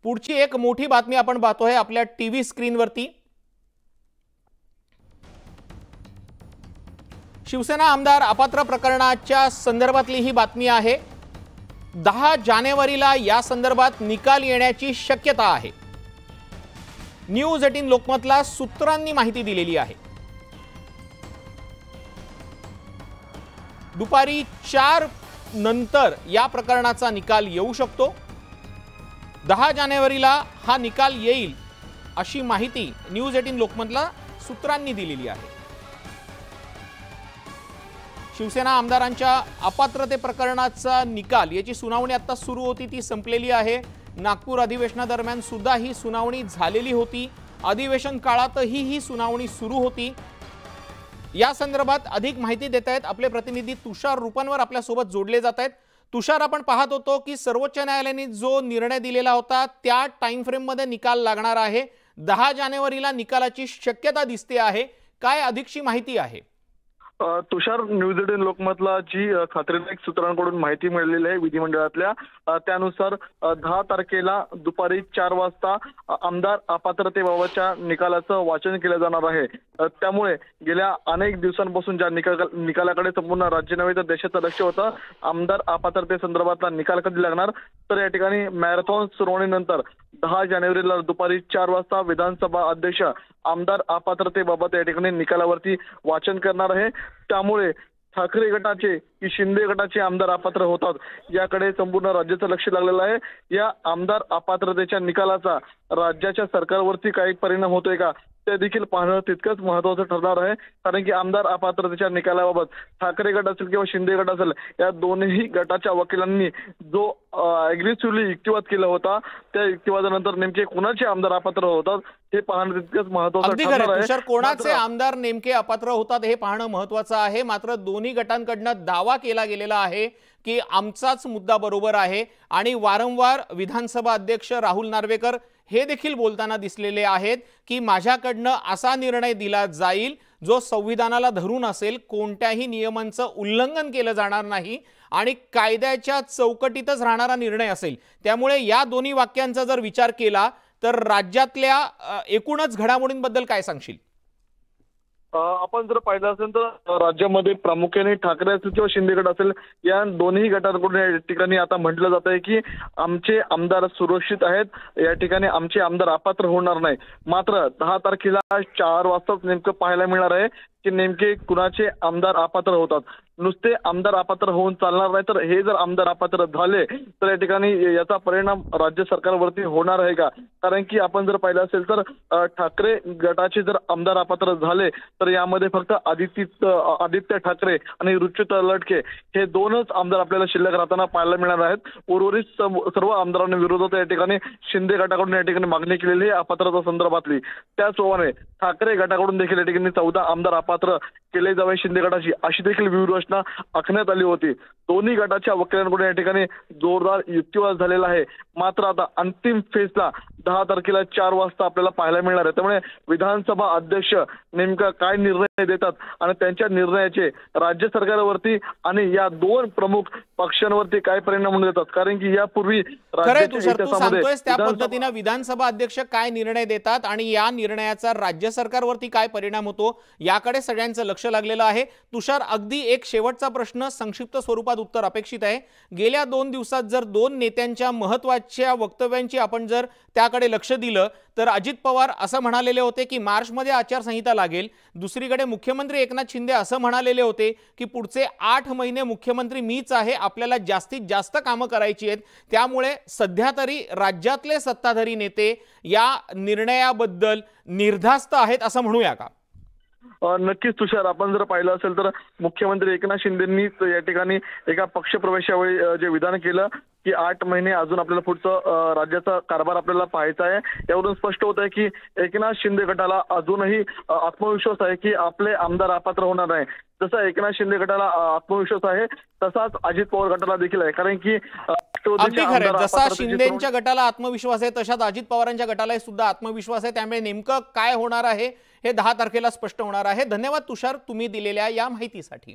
पुढची एक मोठी बातमी आपण पाहतोय आपल्या टीव्ही स्क्रीनवरती। शिवसेना आमदार अपात्र प्रकरणाच्या संदर्भातली ही बातमी आहे। 10 जानेवारीला या संदर्भात निकाल येण्याची शक्यता आहे। न्यूज 18 लोकमतला सूत्रांनी माहिती दिलेली आहे। दुपारी 4 नंतर या प्रकरणाचा निकाल येऊ शकतो। 10 जानेवारीला हा निकाल येईल अशी माहिती न्यूज 18 लोकमतला सूत्रांनी दिलेली आहे। शिवसेना आमदारांच्या अपात्रते प्रकरणाचा निकाल याची सुनावणी आता सुरू होती, ती संपलेली आहे। नागपूर अधिवेशनादरम्यान सुद्धा ही सुनावणी झालेली होती। अधिवेशन काळातही ही सुनावणी सुरू होती। या संदर्भात अधिक माहिती देत आहेत आपले प्रतिनिधी तुषार रुपनवर आपल्या सोबत जोडले जात आहेत। तुषार, आपण पाहत होतो की सर्वोच्च न्यायालयाने जो निर्णय दिलेला होता त्या टाइम फ्रेम मध्ये निकाल लागणार आहे। 10 जानेवारीला निकालाची शक्यता दिसते आहे। काय अधिकची माहिती आहे? तुषार, न्यूज 18 लोकमतला जी खात्रीलायक सूत्रांकडून माहिती मिळालेली आहे विधिमंडळातल्या, त्यानुसार 10 तारखेला दुपारी 4 वाजता आमदार अपात्रतेबाबतच्या निकालाचं वाचन केलं जाणार आहे। त्यामुळे गेल्या अनेक दिवसांपासून ज्या निकालाकडे संपूर्ण राज्य नव्हे तर देशाचं लक्ष होतं, आमदार अपात्रते संदर्भातला निकाल कधी लागणार, तर या ठिकाणी मॅरेथॉन सुनावणीनंतर 10 जानेवारीला दुपारी 4 वाजता विधानसभा अध्यक्ष आमदार अपात्रतेबाबत या ठिकाणी निकालावरती वाचन करणार आहे। त्यामुळे ठाकरे गटाचे की शिंदे गटाचे आमदार अपात्र होतात याकडे संपूर्ण राज्याचं लक्ष लागलेलं आहे। या आमदार अपात्रतेच्या निकालाचा राज्याच्या सरकारवरती काही परिणाम होतोय का ते देखील पाहणं तितकंच महत्त्वाचं ठरणार आहे। कारण की आमदार अपात्रतेच्या निकालाबाबत ठाकरे गट असेल किंवा शिंदे गट असेल या दोन्ही गटाच्या वकिलांनी जो अग्रेसिव्हली युक्तिवाद केला होता, त्या युक्तिवादानंतर नेमके कोणाचे आमदार अपात्र होतात हे पाहणं तितकंच महत्त्वाचं ठरणार आहे। तुषार, कोणाचे आमदार नेमके अपात्र होतात हे पाहणं महत्त्वाचं आहे। मात्र दोन्ही गटांकडून दावा केला गेलेला आहे की आमचाच मुद्दा बरोबर आहे आणि वारंवार विधानसभा अध्यक्ष राहुल नार्वेकर हे देखील बोलताना दिसलेले आहेत की माझ्याकडनं असा निर्णय दिला जाईल जो संविधानाला धरून असेल, कोणत्याही नियमांचं उल्लंघन केलं जाणार नाही आणि कायद्याच्या चौकटीतच राहणारा निर्णय असेल। त्यामुळे या दोन्ही वाक्यांचा जर विचार केला तर राज्यातल्या एकूणच घडामोडींबद्दल काय सांगशील? आपण जर पाहिलं असेल तर राज्यामध्ये प्रामुख्याने ठाकरे असेल किंवा शिंदे गट असेल या दोन्ही गटांकडून या ठिकाणी आता म्हटलं जात आहे की आमचे आमदार सुरक्षित आहेत, या ठिकाणी आमचे आमदार अपात्र होणार नाही। मात्र 10 तारखेला 4 वाजताच नेमकं पाहायला मिळणार आहे की नेमके कुणाचे आमदार अपात्र होतात। नुसते आमदार अपात्र होऊन चालणार नाही, तर हे जर आमदार अपात्र झाले तर या ठिकाणी याचा परिणाम राज्य सरकारवरती होणार आहे का? कारण की आपण जर पाहिलं असेल तर ठाकरे गटाचे जर आमदार अपात्र झाले तर यामध्ये फक्त आदित्य ठाकरे आणि रुचिता लडके हे दोनच आमदार आपल्याला शिल्लक राहताना पाहायला मिळणार आहेत। उर्वरित सर्व आमदारांनी विरोधात या ठिकाणी शिंदे गटाकडून या ठिकाणी मागणी केलेली आहे अपात्रता संदर्भातली। त्याचप्रमाणे ठाकरे गटाकडून देखील या ठिकाणी 14 आमदार अपात्र केले जावे शिंदे गटाची अशी देखील व्यूहरचना आखण्यात आली होती। दोन्ही गटाच्या वकिलांकडून या ठिकाणी जोरदार युक्तिवाद झालेला आहे। मात्र आता अंतिम फेजला 10 तारखेला 4 वाजता आपल्याला पाहायला मिळणार आहे। त्यामुळे विधानसभा अध्यक्ष नेमका काय निर्णय देतात आणि त्यांच्या निर्णयाचे राज्य सरकारवरती आणि या दोन प्रमुख पक्षांवरती काय परिणाम देतात, कारण की यापूर्वी त्या पद्धतीने विधानसभा अध्यक्ष काय निर्णय देतात आणि या निर्णयाचा राज्य सरकारवरती काय परिणाम होतो याकडे सगळ्यांचं लक्ष लागलेलं आहे। तुषार, अगदी एक शेवटचा प्रश्न संक्षिप्त स्वरूपात उत्तर अपेक्षित आहे। गेल्या 2 दिवसात जर 2 नेत्यांच्या महत्त्वाच्या वक्तव्यांची आपण जर त्याकडे लक्ष दिलं तर अजित पवार असं म्हणालेले होते की मार्चमध्ये आचारसंहिता लागेल। दुसरीकडे मुख्यमंत्री एकनाथ शिंदे असं म्हणालेले होते की पुढचे 8 महिने मुख्यमंत्री मीच आहे, आपल्याला जास्तीत जास्त कामं करायची आहेत। त्यामुळे सध्या तरी राज्यातले सत्ताधारी नेते या निर्णयाबद्दल निर्धास्त आहेत असं म्हणूया का? नक्कीच तुषार, आपण जर पाहिलं असेल तर मुख्यमंत्री एकनाथ शिंदेंनी या ठिकाणी एका पक्षप्रवेशावेळी जे विधान केलं की 8 महिने अजून आपल्याला पुढचं राज्याचा कारभार आपल्याला पाहायचा आहे। यावरून स्पष्ट होत आहे की एकनाथ शिंदे गटाला अजूनही आत्मविश्वास आहे की आपले आमदार अपात्र होणार नाही। जसा एकनाथ शिंदे गटाला आत्मविश्वास आहे तसाच अजित पवार गटाला देखील आहे। कारण की जसा शिंदेच्या गटाला आत्मविश्वास आहे तशाच अजित पवारांच्या गटाला सुद्धा आत्मविश्वास आहे। त्यामुळे नेमकं काय होणार आहे हे 10 तारखेला स्पष्ट होणार आहे। धन्यवाद तुषार, तुम्ही दिलेल्या या माहितीसाठी।